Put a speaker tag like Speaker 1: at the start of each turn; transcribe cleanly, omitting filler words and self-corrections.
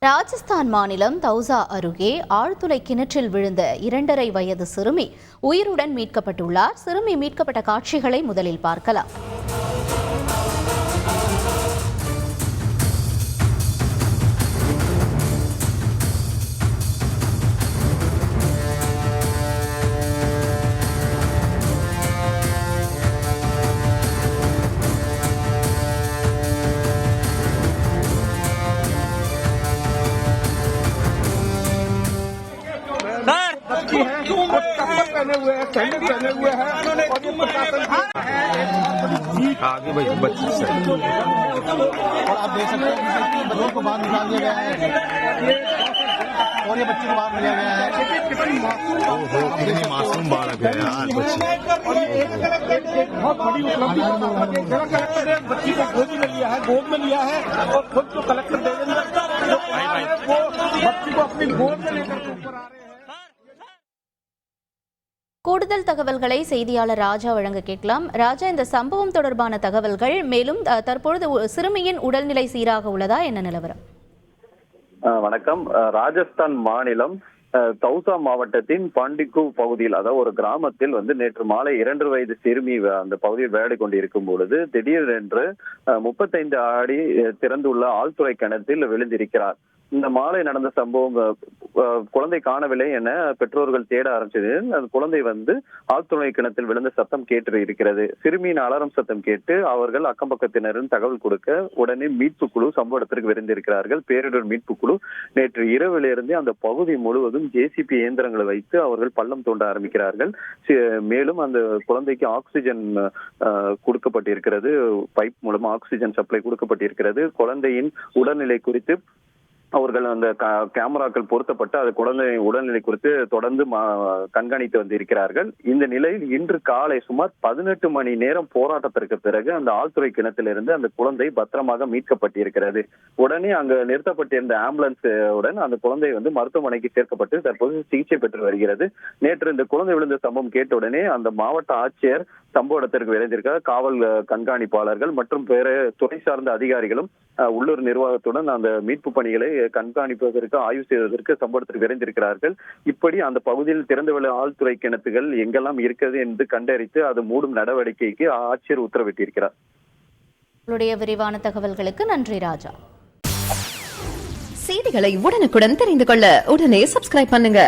Speaker 1: ராஜஸ்தான் மாநிலம் தௌசா அருகே ஆழ்துளை கிணற்றில் விழுந்த 2.5 வயது சிறுமி உயிருடன் மீட்கப்பட்டுள்ளார். சிறுமி மீட்கப்பட்ட காட்சிகளை முதலில் பார்க்கலாம்.
Speaker 2: पहने हुए हैं, सैंडल पहने हुए हैं और ये प्रशासन आगे बच्ची से और आप देख सकते हैं कि बच्चों को बाहर निकाल दिया गया है और ये बच्चे को बाहर लिया गया है। कितनी मासूम बालक है यार बच्ची और ये एक बहुत बड़ी उपलब्धि कलेक्टर बच्ची को गोद में लिया है और खुद जो कलेक्टर देवेंद्र वो बच्ची को अपनी गोद में लेकर ऊपर आ रहे हैं।
Speaker 1: கூடுதல் தகவல்களை செய்தியாளர் ராஜா வழங்க கேட்கலாம். ராஜா, இந்த சம்பவம் தொடர்பான தகவல்கள், மேலும் தற்பொழுது சிறுமியின் உடல்நிலை சீராக உள்ளதா, என்ன நிலவரம்?
Speaker 3: வணக்கம். ராஜஸ்தான் மாநிலம் தௌசா மாவட்டத்தின் பாண்டிகு பகுதியில், அதாவது ஒரு கிராமத்தில் நேற்று மாலை 2 வயது சிறுமி அந்த பகுதியில் விளையாடி கொண்டிருக்கும் பொழுது திடீரென்று 35 அடி திறந்துள்ள ஆழ்துளை கிணற்றில் விழுந்திருக்கிறார். இந்த மாலை நடந்த சம்பவம், குழந்தை காணவில்லை என பெற்றோர்கள் தேட ஆரம்பிச்சது. அந்த குழந்தை ஆழ்துளை கிணத்தில் விழுந்த சத்தம் கேட்டு இருக்கிறது. சிறுமியின் அலாரம் சத்தம் கேட்டு அவர்கள் அக்கம் பக்கத்தினரும் தகவல் கொடுக்க உடனே மீட்பு குழு சம்பவ இடத்திற்கு விரைந்திருக்கிறார்கள். பேரிடர் மீட்பு குழு நேற்று இரவிலிருந்து அந்த பகுதி முழுவதும் ஜேசிபி இயந்திரங்களை வைத்து அவர்கள் பள்ளம் தோண்ட ஆரம்பிக்கிறார்கள். மேலும் அந்த குழந்தைக்கு ஆக்சிஜன் கொடுக்கப்பட்டிருக்கிறது, பைப் மூலமா ஆக்சிஜன் சப்ளை கொடுக்கப்பட்டிருக்கிறது. குழந்தையின் உடல்நிலை குறித்து அவர்கள் அந்த கேமராக்கள் பொருத்தப்பட்டு அது குழந்தை உடல்நிலை குறித்து தொடர்ந்து கண்காணித்து வந்திருக்கிறார்கள். இந்த நிலையில் இன்று காலை சுமார் 18 மணி நேரம் போராட்டத்திற்கு பிறகு அந்த ஆழ்துளை கிணத்திலிருந்து அந்த குழந்தை பத்திரமாக மீட்கப்பட்டிருக்கிறது. உடனே அங்கு நிறுத்தப்பட்டிருந்த ஆம்புலன்ஸ் உடன் அந்த குழந்தை மருத்துவமனைக்கு சேர்க்கப்பட்டு தற்போது சிகிச்சை பெற்று வருகிறது. நேற்று இந்த குழந்தை விழுந்த சம்பவம் கேட்ட உடனே அந்த மாவட்ட ஆட்சியர் சம்பவ இடத்திற்கு விரைந்திருக்கிறார். காவல் கண்காணிப்பாளர்கள் மற்றும் பிற துறை சார்ந்த அதிகாரிகளும் உள்ளூர் நிர்வாகத்துடன் அந்த மீட்பு பணிகளை கண்காணிப்பதற்கு ஆய்வு செய்வதற்கு சம்பவத்திற்கு விரைந்திருக்கிறார்கள். இப்படி அந்த பகுதியில் திறந்தவெளி ஆழ்துளை கிணத்துகள் எங்கெல்லாம் இருக்கிறது என்று கண்டறித்து அது மூடும் நடவடிக்கைக்கு ஆட்சியர் உத்தரவிட்டிருக்கிறார்.
Speaker 1: உங்களுடைய விரிவான தகவல்களுக்கு நன்றி ராஜா.
Speaker 4: செய்திகளை உடனுக்குடன் தெரிந்து கொள்ள உடனே சப்ஸ்கிரைப் பண்ணுங்க.